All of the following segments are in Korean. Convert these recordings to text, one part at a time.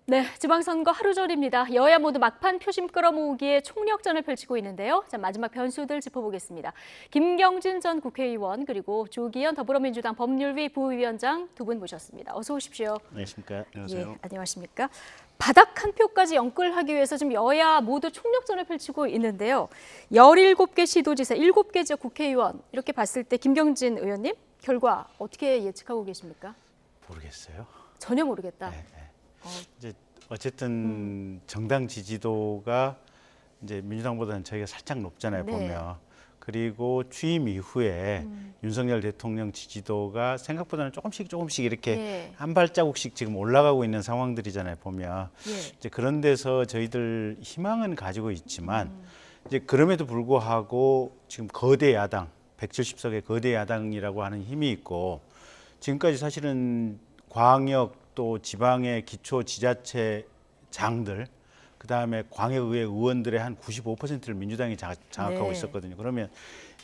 네, 지방선거 하루 전입니다. 여야 모두 막판 표심 끌어모으기에 총력전을 펼치고 있는데요. 자, 마지막 변수들 짚어보겠습니다. 김경진 전 국회의원 그리고 조기현 더불어민주당 법률위 부위원장 두 분 모셨습니다. 어서 오십시오. 안녕하십니까. 안녕하세요. 예, 안녕하십니까. 바닥 한 표까지 영끌하기 위해서 지금 여야 모두 총력전을 펼치고 있는데요. 17개 시도지사, 7개 지역 국회의원 이렇게 봤을 때 김경진 의원님 결과 어떻게 예측하고 계십니까? 모르겠어요. 전혀 모르겠다. 네. 이제 어쨌든 정당 지지도가 이제 민주당보다는 저희가 살짝 높잖아요. 네. 보면. 그리고 취임 이후에 윤석열 대통령 지지도가 생각보다는 조금씩 이렇게 네. 한 발자국씩 지금 올라가고 있는 상황들이잖아요. 보면. 이제 그런 데서 저희들 희망은 가지고 있지만 이제 그럼에도 불구하고 지금 거대 야당 170석의 거대 야당이라고 하는 힘이 있고 지금까지 사실은 광역 또 지방의 기초 지자체장들 그다음에 광역의회 의원들의 한 95%를 민주당이 장악하고 네. 있었거든요. 그러면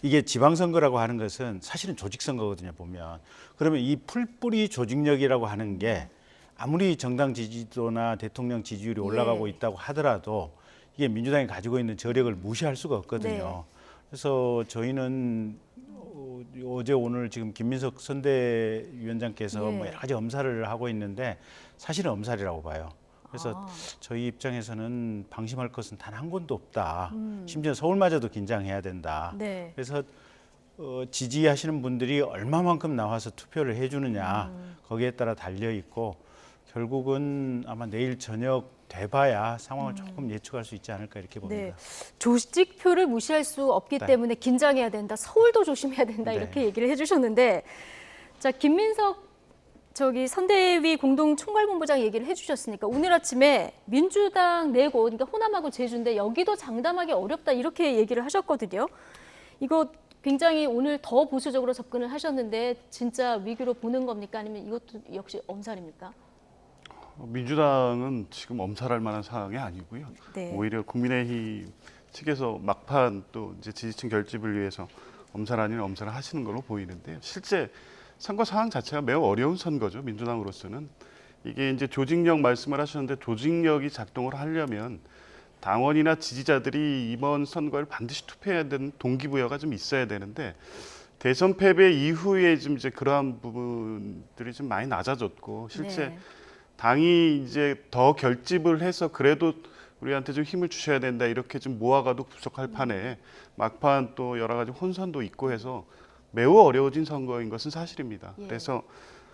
이게 지방선거라고 하는 것은 사실은 조직선거거든요. 보면. 그러면 이 풀뿌리 조직력이라고 하는 게 아무리 정당 지지도나 대통령 지지율이 올라가고 있다고 하더라도 이게 민주당이 가지고 있는 저력을 무시할 수가 없거든요. 네. 그래서 저희는 어제 오늘 지금 김민석 선대위원장께서 뭐 여러 가지 엄살을 하고 있는데 사실은 엄살이라고 봐요. 그래서 저희 입장에서는 방심할 것은 단 한 군도 없다. 심지어 서울마저도 긴장해야 된다. 네. 그래서 지지하시는 분들이 얼마만큼 나와서 투표를 해주느냐 거기에 따라 달려 있고 결국은 아마 내일 저녁 돼봐야 상황을 조금 예측할 수 있지 않을까 이렇게 봅니다. 네. 조직표를 무시할 수 없기 네. 때문에 긴장해야 된다. 서울도 조심해야 된다. 네. 이렇게 얘기를 해주셨는데, 자 김민석 선대위 공동총괄본부장 얘기를 해주셨으니까 오늘 아침에 민주당 4곳, 그러니까 호남하고 제주인데 여기도 장담하기 어렵다 이렇게 얘기를 하셨거든요. 이거 굉장히 오늘 더 보수적으로 접근을 하셨는데 진짜 위기로 보는 겁니까? 아니면 이것도 역시 엄살입니까? 민주당은 지금 엄살할 만한 상황이 아니고요. 네. 오히려 국민의힘 측에서 막판 또 이제 지지층 결집을 위해서 엄살 아닌 엄살을 하시는 걸로 보이는데요. 실제 선거 상황 자체가 매우 어려운 선거죠. 민주당으로서는 이게 이제 조직력 말씀을 하셨는데 조직력이 작동을 하려면 당원이나 지지자들이 이번 선거를 반드시 투표해야 되는 동기부여가 좀 있어야 되는데 대선 패배 이후에 좀 이제 그러한 부분들이 좀 많이 낮아졌고 실제 네. 당이 이제 더 결집을 해서 그래도 우리한테 좀 힘을 주셔야 된다 이렇게 좀 모아가도 부족할 판에 막판 또 여러 가지 혼선도 있고 해서 매우 어려워진 선거인 것은 사실입니다. 예. 그래서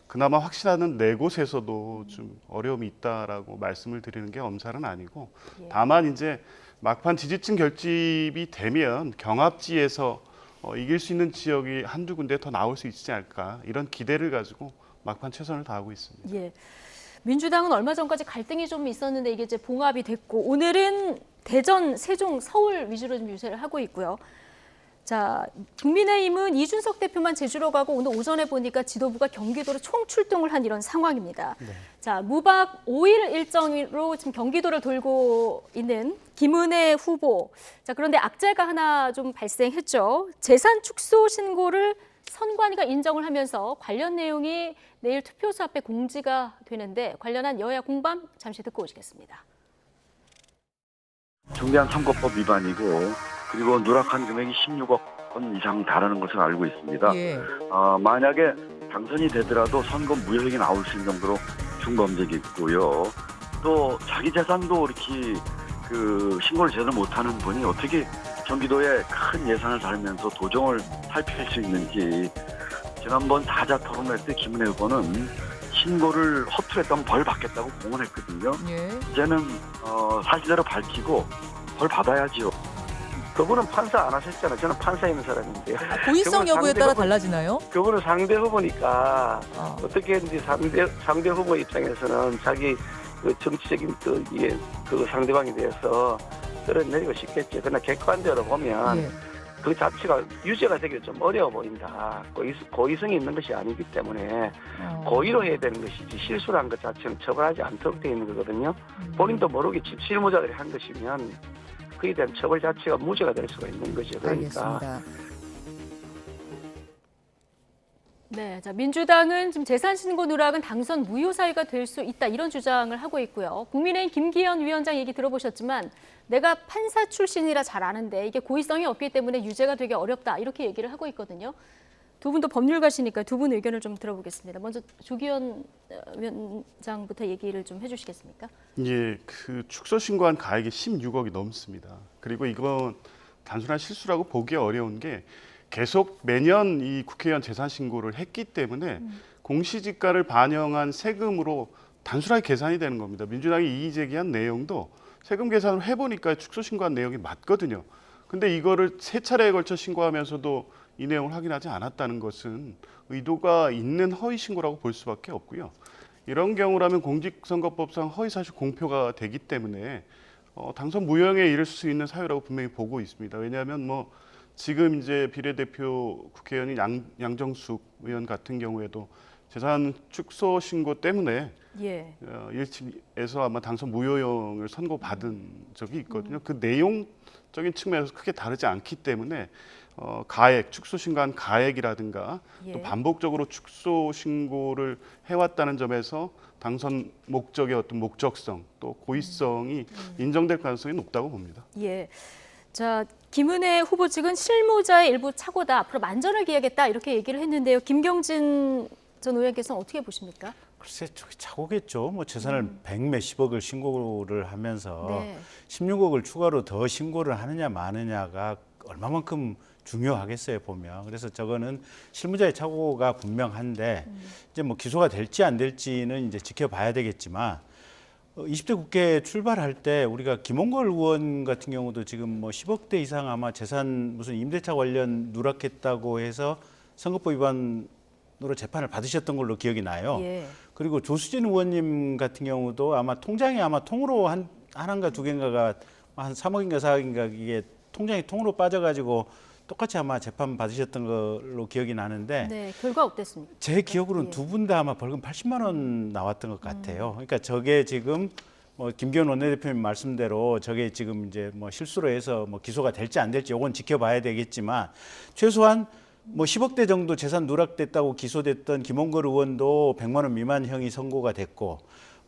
그나마 확실한 4곳에서도 좀 어려움이 있다라고 말씀을 드리는 게 엄살은 아니고 예. 다만 이제 막판 지지층 결집이 되면 경합지에서 이길 수 있는 지역이 한두 군데 더 나올 수 있지 않을까 이런 기대를 가지고 막판 최선을 다하고 있습니다. 예. 민주당은 얼마 전까지 갈등이 좀 있었는데 이게 이제 봉합이 됐고 오늘은 대전, 세종, 서울 위주로 좀 유세를 하고 있고요. 자, 국민의힘은 이준석 대표만 제주로 가고 오늘 오전에 보니까 지도부가 경기도로 총출동을 한 이런 상황입니다. 네. 자, 무박 5일 일정으로 지금 경기도를 돌고 있는 김은혜 후보. 자, 그런데 악재가 하나 좀 발생했죠. 재산 축소 신고를 선관위가 인정을 하면서 관련 내용이 내일 투표소 앞에 공지가 되는데 관련한 여야 공방 잠시 듣고 오시겠습니다. 중대한 선거법 위반이고 그리고 누락한 금액이 16억 원 이상 달하는 것을 알고 있습니다. 예. 만약에 당선이 되더라도 선거 무효액이 나올 수 있는 정도로 중범죄가 있고요. 또 자기 재산도 이렇게 신고를 제대로 못하는 분이 어떻게 경기도에 큰 예산을 달면서 도정을 살필 수 있는지 지난번 사자 토론회 때 김은혜 후보는 신고를 허투루했다면 벌 받겠다고 공언했거든요. 예. 이제는 사실대로 밝히고 벌 받아야지요. 그분은 판사 안 하셨잖아요. 저는 판사 있는 사람인데요. 고의성 여부에 따라 달라지나요? 그분은 상대 후보니까 어떻게든지 상대 후보 입장에서는 자기 정치적인 그 상대방에 대해서 끌어내리고 싶겠죠. 그러나 객관적으로 보면 예. 그 자체가 유죄가 되기 좀 어려워 보인다. 고의성이 있는 것이 아니기 때문에 고의로 해야 되는 것이지 실수를 한 것 자체는 처벌하지 않도록 되어 있는 거거든요. 본인도 모르게 실무자들이 한 것이면 그에 대한 처벌 자체가 무죄가 될 수가 있는 거죠. 그러니까. 알겠습니다. 네, 자, 민주당은 지금 재산신고 누락은 당선 무효 사유가 될 수 있다 이런 주장을 하고 있고요. 국민의힘 김기현 위원장 얘기 들어보셨지만 내가 판사 출신이라 잘 아는데 이게 고의성이 없기 때문에 유죄가 되기 어렵다 이렇게 얘기를 하고 있거든요. 두 분도 법률가시니까 두 분 의견을 좀 들어보겠습니다. 먼저 조기현 위원장부터 얘기를 좀 해주시겠습니까? 예, 그 축소 신고한 가액이 16억이 넘습니다. 그리고 이건 단순한 실수라고 보기 어려운 게 계속 매년 이 국회의원 재산 신고를 했기 때문에 공시지가를 반영한 세금으로 단순하게 계산이 되는 겁니다. 민주당이 이의 제기한 내용도 세금 계산을 해보니까 축소 신고한 내용이 맞거든요. 근데 이거를 세 차례에 걸쳐 신고하면서도 이 내용을 확인하지 않았다는 것은 의도가 있는 허위 신고라고 볼 수밖에 없고요. 이런 경우라면 공직선거법상 허위사실 공표가 되기 때문에 당선 무효에 이를 수 있는 사유라고 분명히 보고 있습니다. 왜냐하면 뭐 지금 이제 비례대표 국회의원인 양정숙 의원 같은 경우에도 재산 축소 신고 때문에 예. 1심에서 아마 당선 무효형을 선고받은 적이 있거든요. 그 내용적인 측면에서 크게 다르지 않기 때문에 가액, 축소 신고한 가액이라든가 예. 또 반복적으로 축소 신고를 해왔다는 점에서 당선 목적의 어떤 목적성 또 고의성이 인정될 가능성이 높다고 봅니다. 예. 자, 김은혜 후보 측은 실무자의 일부 착오다. 앞으로 만전을 기하겠다 이렇게 얘기를 했는데요. 김경진 전 의원께서는 어떻게 보십니까? 글쎄, 저기 착오겠죠. 뭐 재산을 100몇십억을 신고를 하면서 네. 16억을 추가로 더 신고를 하느냐 마느냐가 얼마만큼 중요하겠어요 보면. 그래서 저거는 실무자의 착오가 분명한데 이제 뭐 기소가 될지 안 될지는 이제 지켜봐야 되겠지만 20대 국회 출발할 때 우리가 김홍걸 의원 같은 경우도 지금 뭐 10억대 이상 아마 재산 무슨 임대차 관련 누락했다고 해서 선거법 위반으로 재판을 받으셨던 걸로 기억이 나요. 예. 그리고 조수진 의원님 같은 경우도 아마 통장에 아마 통으로 하나인가 두 개인가가 한 3억인가 4억인가 이게 통장이 통으로 빠져가지고 똑같이 아마 재판 받으셨던 걸로 기억이 나는데 네, 결과 어땠습니까? 제 기억으로는 예. 두 분 다 아마 벌금 80만 원 나왔던 것 같아요. 그러니까 저게 지금 뭐 김기현 원내대표님 말씀대로 저게 지금 이제 뭐 실수로 해서 뭐 기소가 될지 안 될지 요건 지켜봐야 되겠지만 최소한 뭐 10억대 정도 재산 누락됐다고 기소됐던 김홍걸 의원도 100만 원 미만형이 선고가 됐고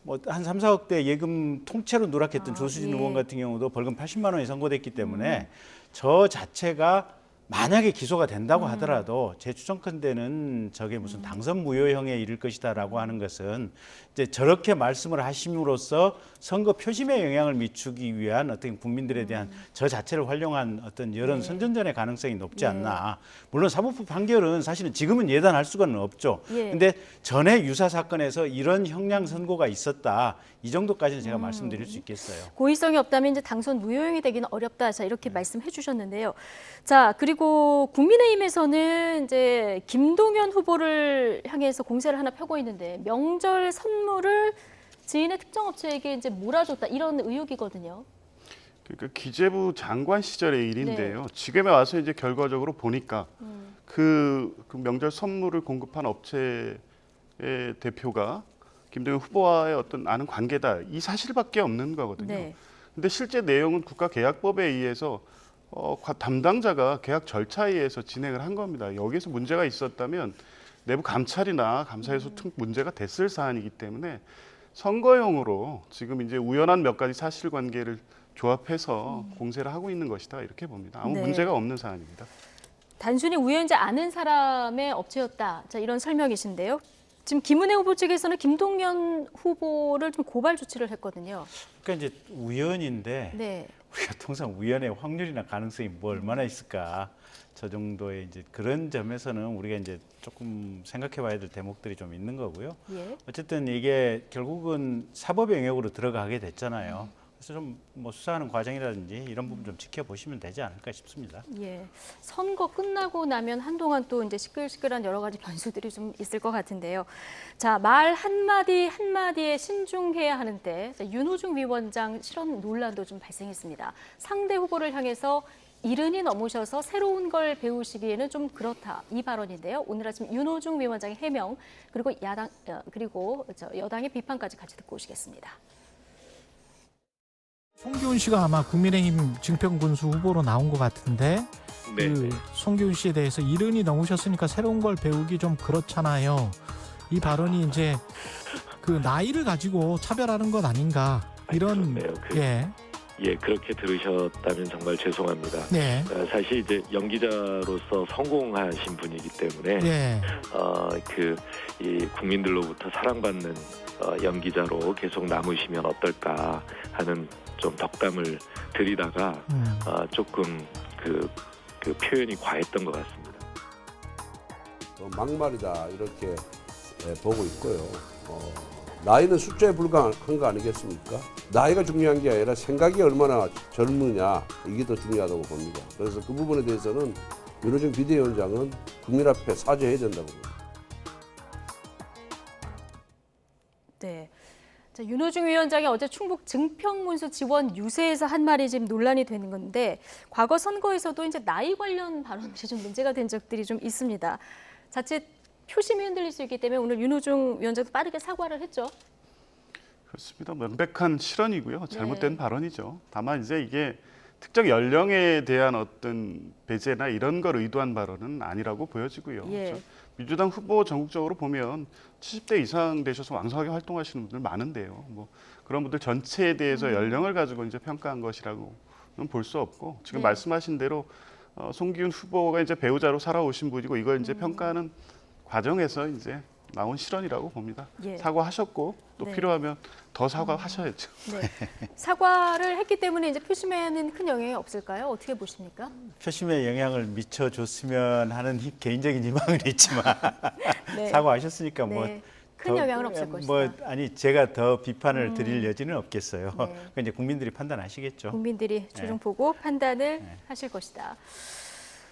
뭐 한 3, 4억대 예금 통째로 누락했던 조수진 예. 의원 같은 경우도 벌금 80만 원이 선고됐기 때문에 저 자체가 만약에 기소가 된다고 하더라도 제 추정컨대는 저게 무슨 당선 무효형에 이를 것이다라고 하는 것은 이제 저렇게 말씀을 하심으로써 선거 표심에 영향을 미치기 위한 어떤 국민들에 대한 저 자체를 활용한 어떤 여론 선전전의 가능성이 높지 않나. 물론 사법부 판결은 사실은 지금은 예단할 수는 없죠. 예. 근데 전에 유사 사건에서 이런 형량 선고가 있었다. 이 정도까지는 제가 말씀드릴 수 있겠어요. 고의성이 없다면 이제 당선 무효형이 되기는 어렵다. 자, 이렇게 말씀해 주셨는데요. 자, 그리고 국민의힘에서는 이제 김동연 후보를 향해서 공세를 하나 펴고 있는데 명절 선물을 지인의 특정 업체에게 이제 몰아줬다 이런 의혹이거든요. 그러니까 기재부 장관 시절의 일인데요. 지금에 와서 이제 결과적으로 보니까 그 명절 선물을 공급한 업체의 대표가 김동연 후보와의 어떤 아는 관계다 이 사실밖에 없는 거거든요. 네. 근데 실제 내용은 국가계약법에 의해서 담당자가 계약 절차에 의해서 진행을 한 겁니다. 여기서 문제가 있었다면 내부 감찰이나 감사에서 문제가 됐을 사안이기 때문에 선거용으로 지금 이제 우연한 몇 가지 사실관계를 조합해서 공세를 하고 있는 것이다 이렇게 봅니다. 아무 네. 문제가 없는 사안입니다. 단순히 우연치 않은 사람의 업체였다. 자, 이런 설명이신데요. 지금 김은혜 후보 측에서는 김동연 후보를 좀 고발 조치를 했거든요. 그러니까 이제 우연인데 네. 우리가 통상 우연의 확률이나 가능성이 뭐 얼마나 있을까? 저 정도의 이제 그런 점에서는 우리가 이제 조금 생각해봐야 될 대목들이 좀 있는 거고요. 예. 어쨌든 이게 결국은 사법의 영역으로 들어가게 됐잖아요. 그래서 좀 뭐 수사하는 과정이라든지 이런 부분 좀 지켜보시면 되지 않을까 싶습니다. 예. 선거 끝나고 나면 한동안 또 이제 시끌시끌한 여러 가지 변수들이 좀 있을 것 같은데요. 자, 말 한마디 한마디에 신중해야 하는 때 윤호중 위원장 실언 논란도 좀 발생했습니다. 상대 후보를 향해서 이른이 넘으셔서 새로운 걸 배우시기에는 좀 그렇다 이 발언인데요. 오늘 아침 윤호중 위원장의 해명 그리고 여당의 비판까지 같이 듣고 오시겠습니다. 송기훈 씨가 아마 국민의힘 증평군수 후보로 나온 것 같은데 네. 그 송기훈 씨에 대해서 이른이 넘으셨으니까 새로운 걸 배우기 좀 그렇잖아요. 이 발언이 이제 그 나이를 가지고 차별하는 것 아닌가 이런 그렇네요. 예. 예, 그렇게 들으셨다면 정말 죄송합니다. 네. 사실 이제 연기자로서 성공하신 분이기 때문에 예. 이 국민들로부터 사랑받는 연기자로 계속 남으시면 어떨까 하는 좀 덕담을 드리다가 조금 그 표현이 과했던 것 같습니다. 막말이다 이렇게 보고 있고요. 나이는 숫자에 불과한 거 아니겠습니까? 나이가 중요한 게 아니라 생각이 얼마나 젊으냐 이게 더 중요하다고 봅니다. 그래서 그 부분에 대해서는 윤호중 비대위원장은 국민 앞에 사죄해야 된다고 봅니다. 네. 자, 윤호중 위원장이 어제 충북 증평문수 지원 유세에서 한 말이 지금 논란이 되는 건데 과거 선거에서도 이제 나이 관련 발언들이 좀 문제가 된 적들이 좀 있습니다. 자칫 표심이 흔들릴 수 있기 때문에 오늘 윤호중 위원장도 빠르게 사과를 했죠. 그렇습니다. 명백한 실언이고요. 잘못된 발언이죠. 다만 이제 이게 특정 연령에 대한 어떤 배제나 이런 걸 의도한 발언은 아니라고 보여지고요. 예. 민주당 후보 전국적으로 보면 70대 이상 되셔서 왕성하게 활동하시는 분들 많은데요. 뭐 그런 분들 전체에 대해서 연령을 가지고 이제 평가한 것이라고는 볼 수 없고 지금 네. 말씀하신 대로 송기훈 후보가 이제 배우자로 살아오신 분이고 이걸 이제 평가하는 과정에서 이제 나온 실언이라고 봅니다. 예. 사과하셨고 또 네. 필요하면 더 사과하셔야죠. 네. 사과를 했기 때문에 이제 표심에는 큰 영향이 없을까요? 어떻게 보십니까? 표심에 영향을 미쳐줬으면 하는 개인적인 희망은 있지만 네. 사과하셨으니까 뭐 네. 큰 영향은 없을 것이다. 뭐 아니 제가 더 비판을 드릴 여지는 없겠어요. 네. 그러니까 이제 국민들이 판단하시겠죠. 국민들이 최종 보고 판단을 하실 것이다.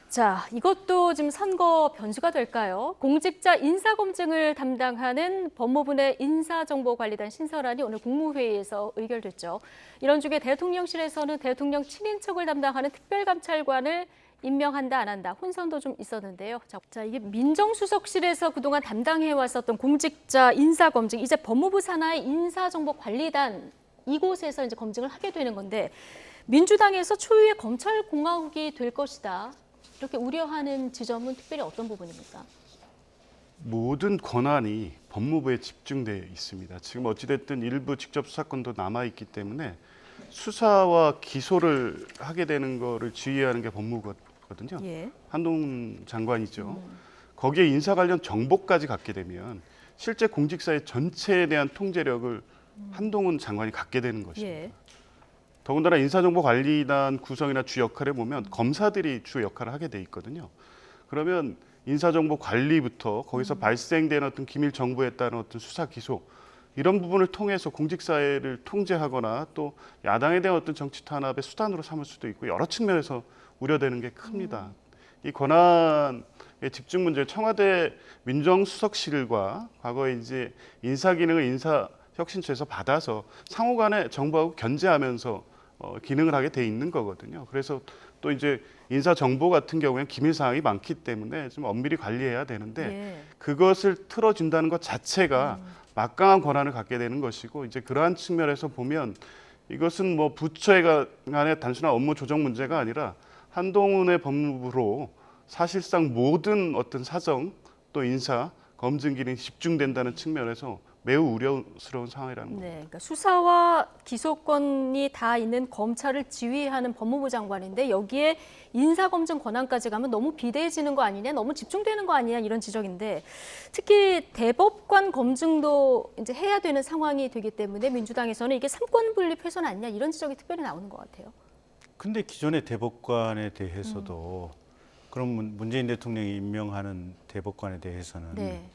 자, 이것도 지금 선거 변수가 될까요? 공직자 인사검증을 담당하는 법무부 내 인사정보관리단 신설안이 오늘 국무회의에서 의결됐죠. 이런 중에 대통령실에서는 대통령 친인척을 담당하는 특별감찰관을 임명한다 안 한다 혼선도 좀 있었는데요. 자, 이게 민정수석실에서 그동안 담당해 왔었던 공직자 인사검증 이제 법무부 산하의 인사정보관리단 이곳에서 이제 검증을 하게 되는 건데 민주당에서 초유의 검찰공화국이 될 것이다. 이렇게 우려하는 지점은 특별히 어떤 부분입니까? 모든 권한이 법무부에 집중돼 있습니다. 지금 어찌됐든 일부 직접 수사권도 남아있기 때문에 수사와 기소를 하게 되는 거를 지휘하는 게 법무부거든요. 예. 한동훈 장관이죠. 거기에 인사 관련 정보까지 갖게 되면 실제 공직사의 전체에 대한 통제력을 한동훈 장관이 갖게 되는 것입니다. 예. 더군다나 인사정보관리단 구성이나 주 역할에 보면 검사들이 주 역할을 하게 돼 있거든요. 그러면 인사정보 관리부터 거기서 발생된 어떤 기밀 정보에 따른 어떤 수사 기소 이런 부분을 통해서 공직사회를 통제하거나 또 야당에 대한 어떤 정치 탄압의 수단으로 삼을 수도 있고 여러 측면에서 우려되는 게 큽니다. 이 권한의 집중 문제 청와대 민정수석실과 과거에 이제 인사기능을 인사혁신처에서 받아서 상호간에 정부하고 견제하면서 기능을 하게 돼 있는 거거든요. 그래서 또 이제 인사 정보 같은 경우에는 기밀 사항이 많기 때문에 좀 엄밀히 관리해야 되는데 예. 그것을 틀어준다는 것 자체가 막강한 권한을 갖게 되는 것이고 이제 그러한 측면에서 보면 이것은 뭐 부처에 간의 단순한 업무 조정 문제가 아니라 한동훈의 법무부로 사실상 모든 어떤 사정 또 인사 검증 기능이 집중된다는 측면에서 매우 우려스러운 상황이라는 겁니다. 네, 그러니까 수사와 기소권이 다 있는 검찰을 지휘하는 법무부 장관인데 여기에 인사검증 권한까지 가면 너무 비대해지는 거 아니냐, 너무 집중되는 거 아니냐 이런 지적인데 특히 대법관 검증도 이제 해야 되는 상황이 되기 때문에 민주당에서는 이게 삼권 분립 훼손 아니냐 이런 지적이 특별히 나오는 것 같아요. 근데 기존의 대법관에 대해서도 그럼 문재인 대통령이 임명하는 대법관에 대해서는 네.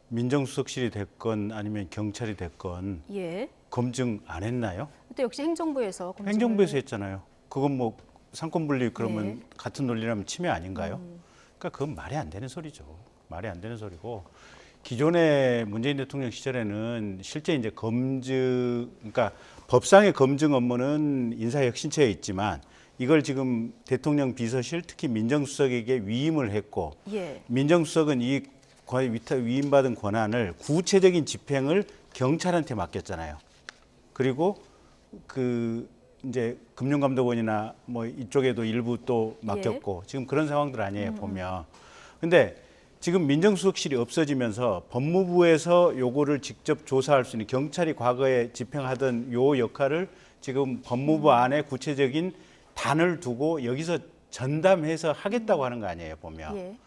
민정수석실이 됐건 아니면 경찰이 됐건 예. 검증 안 했나요? 또 역시 행정부에서 검증을. 행정부에서 했잖아요. 그건 뭐 상권분립 그러면 네. 같은 논리라면 침해 아닌가요? 그러니까 그건 말이 안 되는 소리죠. 말이 안 되는 소리고 기존의 문재인 대통령 시절에는 실제 이제 검증, 그러니까 법상의 검증 업무는 인사혁신처에 있지만 이걸 지금 대통령 비서실 특히 민정수석에게 위임을 했고 예. 민정수석은 이 위임받은 권한을 구체적인 집행을 경찰한테 맡겼잖아요. 그리고 그 이제 금융감독원이나 뭐 이쪽에도 일부 또 맡겼고 지금 그런 상황들 아니에요 보면. 근데 지금 민정수석실이 없어지면서 법무부에서 요거를 직접 조사할 수 있는 경찰이 과거에 집행하던 요 역할을 지금 법무부 안에 구체적인 단을 두고 여기서 전담해서 하겠다고 하는 거 아니에요 보면. 예.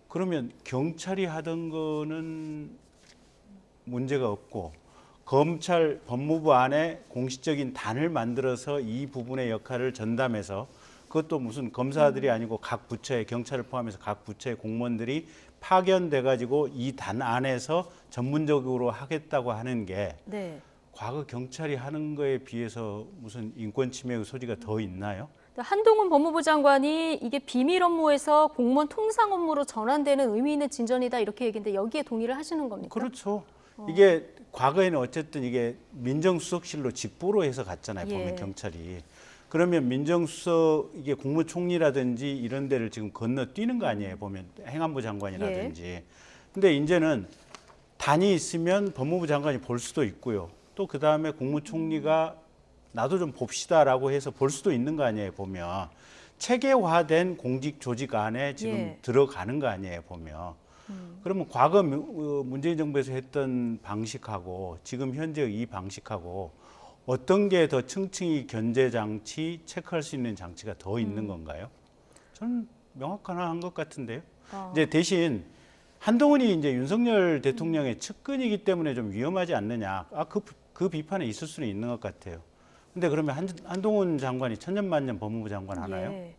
그러면 경찰이 하던 거는 문제가 없고 검찰 법무부 안에 공식적인 단을 만들어서 이 부분의 역할을 전담해서 그것도 무슨 검사들이 아니고 각 부처의 경찰을 포함해서 각 부처의 공무원들이 파견돼 가지고 이 단 안에서 전문적으로 하겠다고 하는 게 네. 과거 경찰이 하는 거에 비해서 무슨 인권 침해의 소지가 더 있나요? 한동훈 법무부 장관이 이게 비밀 업무에서 공무원 통상 업무로 전환되는 의미 있는 진전이다 이렇게 얘기했는데 여기에 동의를 하시는 겁니까? 그렇죠. 이게 과거에는 어쨌든 이게 민정수석실로 직보로 해서 갔잖아요. 예. 보면 경찰이. 그러면 민정수석 이게 국무총리라든지 이런 데를 지금 건너뛰는 거 아니에요. 보면 행안부 장관이라든지. 근데 이제는 단이 있으면 법무부 장관이 볼 수도 있고요. 또 그다음에 국무총리가 나도 좀 봅시다라고 해서 볼 수도 있는 거 아니에요. 보면 체계화된 공직 조직 안에 지금 예. 들어가는 거 아니에요. 보면. 그러면 과거 문재인 정부에서 했던 방식하고 지금 현재의 이 방식하고 어떤 게 더 층층이 견제 장치, 체크할 수 있는 장치가 더 있는 건가요? 저는 명확한 것 같은데요. 이제 대신 한동훈이 이제 윤석열 대통령의 측근이기 때문에 좀 위험하지 않느냐. 그 비판에 있을 수는 있는 것 같아요. 근데 그러면 한동훈 장관이 천년만년 법무부 장관 하나요? 예.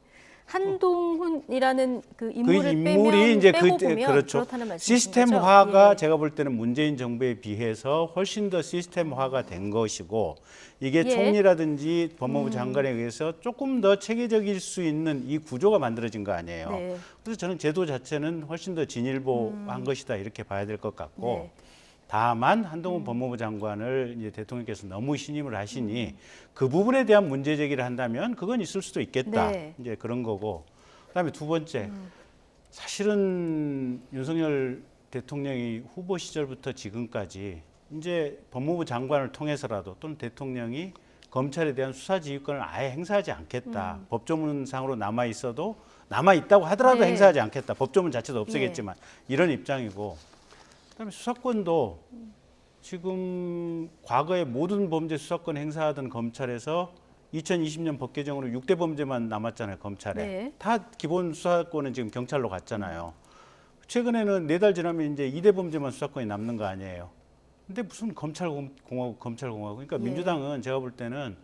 한동훈이라는 그 그 인물을 인물이 이제 빼고 보면 그렇죠. 그렇다는 말씀이신 시스템화가 거죠? 예. 제가 볼 때는 문재인 정부에 비해서 훨씬 더 시스템화가 된 것이고 이게 예. 총리라든지 법무부 장관에 의해서 조금 더 체계적일 수 있는 이 구조가 만들어진 거 아니에요. 네. 그래서 저는 제도 자체는 훨씬 더 진일보한 것이다 이렇게 봐야 될 것 같고 네. 다만 한동훈 법무부 장관을 이제 대통령께서 너무 신임을 하시니 그 부분에 대한 문제 제기를 한다면 그건 있을 수도 있겠다. 네. 이제 그런 거고. 그다음에 두 번째, 사실은 윤석열 대통령이 후보 시절부터 지금까지 이제 법무부 장관을 통해서라도 또는 대통령이 검찰에 대한 수사 지휘권을 아예 행사하지 않겠다. 법조문상으로 남아 있어도 남아 있다고 하더라도 네. 행사하지 않겠다. 법조문 자체도 없애겠지만 이런 입장이고. 그다음에 수사권도 지금 과거에 모든 범죄 수사권 행사하던 검찰에서 2020년 법 개정으로 6대 범죄만 남았잖아요, 검찰에. 네. 다 기본 수사권은 지금 경찰로 갔잖아요. 최근에는 4달 지나면 이제 2대 범죄만 수사권이 남는 거 아니에요. 근데 무슨 검찰공화국. 그러니까 예. 민주당은 제가 볼 때는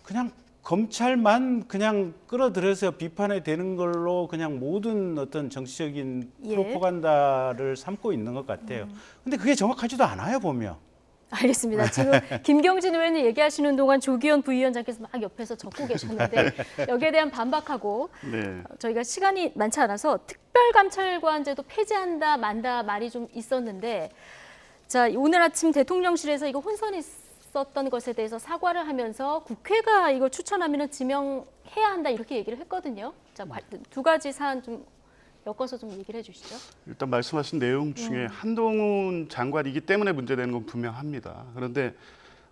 그냥 검찰만 그냥 끌어들여서 비판이 되는 걸로 그냥 모든 어떤 정치적인 예. 프로파간다를 삼고 있는 것 같아요. 근데 그게 정확하지도 않아요, 보면. 알겠습니다. 지금 김경진 의원이 얘기하시는 동안 조기현 부위원장께서 막 옆에서 적고 계셨는데 여기에 대한 반박하고 네. 저희가 시간이 많지 않아서 특별감찰관제도 폐지한다 만다 말이 좀 있었는데 자 오늘 아침 대통령실에서 이거 혼선이 있었던 것에 대해서 사과를 하면서 국회가 이걸 추천하면 지명해야 한다 이렇게 얘기를 했거든요. 자, 두 가지 사안 좀 엮어서 좀 얘기를 해주시죠. 일단 말씀하신 내용 중에 한동훈 장관이기 때문에 문제되는 건 분명합니다. 그런데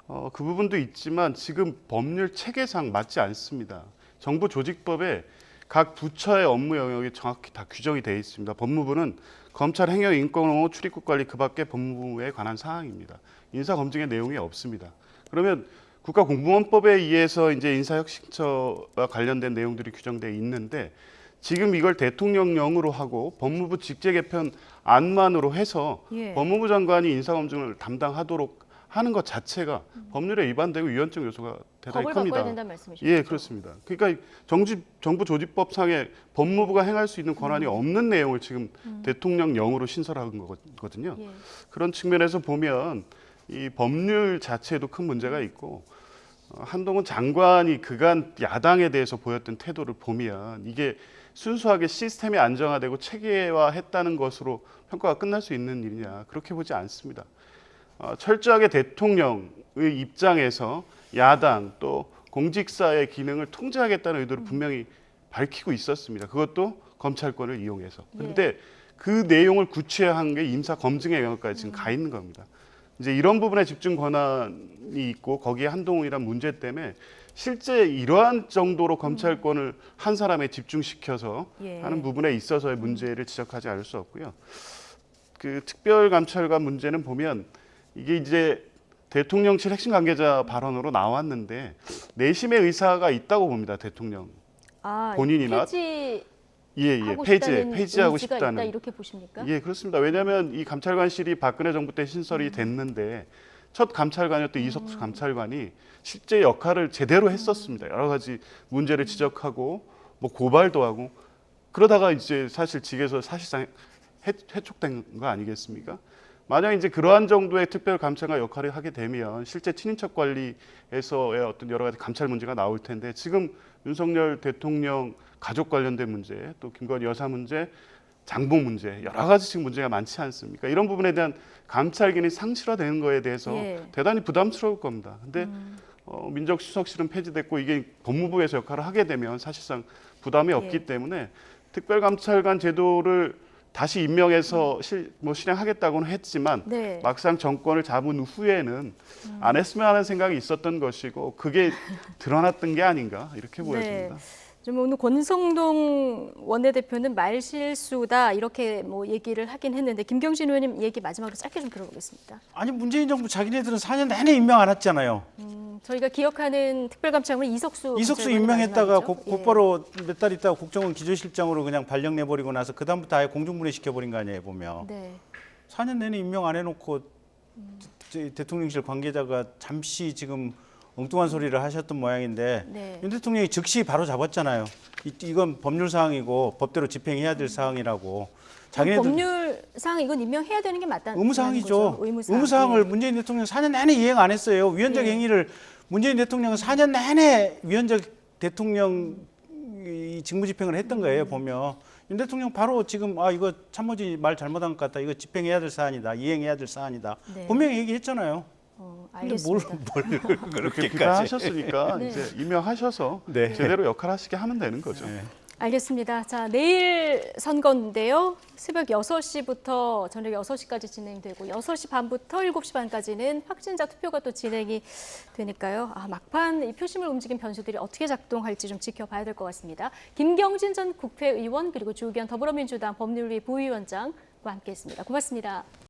그 부분도 있지만 지금 법률 체계상 맞지 않습니다. 정부 조직법에 각 부처의 업무 영역이 정확히 다 규정이 되어 있습니다. 법무부는 검찰 행여 인권 옹호 출입국 관리 그 밖에 법무부에 관한 사항입니다. 인사 검증의 내용이 없습니다. 그러면 국가공무원법에 의해서 이제 인사혁신처와 관련된 내용들이 규정되어 있는데 지금 이걸 대통령령으로 하고 법무부 직제 개편 안만으로 해서 예. 법무부 장관이 인사검증을 담당하도록 하는 것 자체가 법률에 위반되고 위헌적 요소가 대단히 법을 큽니다. 바꿔야 된다는 말씀이시죠? 예, 그렇습니다. 그러니까 정부 조직법상에 법무부가 행할 수 있는 권한이 없는 내용을 지금 대통령령으로 신설한 거거든요. 예. 그런 측면에서 보면 이 법률 자체에도 큰 문제가 있고 한동훈 장관이 그간 야당에 대해서 보였던 태도를 보면 이게 순수하게 시스템이 안정화되고 체계화했다는 것으로 평가가 끝날 수 있는 일이냐 그렇게 보지 않습니다. 철저하게 대통령의 입장에서 야당 또 공직사의 기능을 통제하겠다는 의도를 분명히 밝히고 있었습니다. 그것도 검찰권을 이용해서. 그런데 그 내용을 구체화한 게 임사 검증의 영역까지 지금 가 있는 겁니다. 이제 이런 부분에 집중 권한이 있고 거기에 한동훈이란 문제 때문에 실제 이러한 정도로 검찰권을 한 사람에 집중시켜서 예. 하는 부분에 있어서의 문제를 지적하지 않을 수 없고요. 그 특별감찰관 문제는 보면 이게 이제 대통령실 핵심 관계자 발언으로 나왔는데 내심의 의사가 있다고 봅니다. 대통령 본인이나 폐지하고 폐지하고 있다 싶다는. 이렇게 보십니까? 예, 그렇습니다. 왜냐하면 이 감찰관실이 박근혜 정부 때 신설이 됐는데 첫 감찰관이었던 이석수 감찰관이 실제 역할을 제대로 했었습니다. 여러 가지 문제를 지적하고 뭐 고발도 하고 그러다가 이제 사실 직에서 사실상 해촉된 거 아니겠습니까? 만약 이제 그러한 정도의 특별감찰관 역할을 하게 되면 실제 친인척 관리에서의 어떤 여러 가지 감찰 문제가 나올 텐데 지금 윤석열 대통령 가족 관련된 문제, 또 김건희 여사 문제, 장복 문제 여러 가지 지금 문제가 많지 않습니까? 이런 부분에 대한 감찰 기능이 상실화되는 거에 대해서 대단히 부담스러울 겁니다. 근데 민정수석실은 폐지됐고 이게 법무부에서 역할을 하게 되면 사실상 부담이 없기 때문에 특별감찰관 제도를 다시 임명해서 실행하겠다고는 했지만 막상 정권을 잡은 후에는 안 했으면 하는 생각이 있었던 것이고 그게 드러났던 게 아닌가 이렇게 보여집니다. 좀 오늘 권성동 원내대표는 말실수다 이렇게 뭐 얘기를 하긴 했는데 김경진 의원님 얘기 마지막으로 짧게 좀 들어보겠습니다. 아니 문재인 정부 자기네들은 4년 내내 임명 안 했잖아요. 저희가 기억하는 특별감찰관 이석수 임명했다가 곧바로 몇 달 있다가 국정원 기조실장으로 그냥 발령 내버리고 나서 그다음부터 아예 공중분해 시켜버린 거 아니에요 보면. 4년 내내 임명 안 해놓고 대통령실 관계자가 잠시 지금 엉뚱한 소리를 하셨던 모양인데 윤 대통령이 즉시 바로 잡았잖아요. 이건 법률 사항이고 법대로 집행해야 될 사항이라고. 법률상 이건 임명해야 되는 게 맞다는 의무사항이죠. 의무사항을 문재인 대통령 4년 내내 이행 안 했어요. 위헌적 행위를 문재인 대통령은 4년 내내 위헌적 대통령 직무집행을 했던 거예요. 보면 윤 대통령 바로 지금 이거 참모진이 말 잘못한 것 같다. 이거 집행해야 될 사안이다. 이행해야 될 사안이다. 분명히 얘기했잖아요. 알겠습니다. 근데 뭘 그렇게 비판하셨으니까 이제 임명하셔서 제대로 역할 하시게 하면 되는 거죠. 알겠습니다. 자, 내일 선거인데요. 새벽 6시부터 저녁 6시까지 진행되고 6시 반부터 7시 반까지는 확진자 투표가 또 진행이 되니까요. 막판 이 표심을 움직인 변수들이 어떻게 작동할지 좀 지켜봐야 될 것 같습니다. 김경진 전 국회의원 그리고 주의견 더불어민주당 법률위 부위원장과 함께했습니다. 고맙습니다.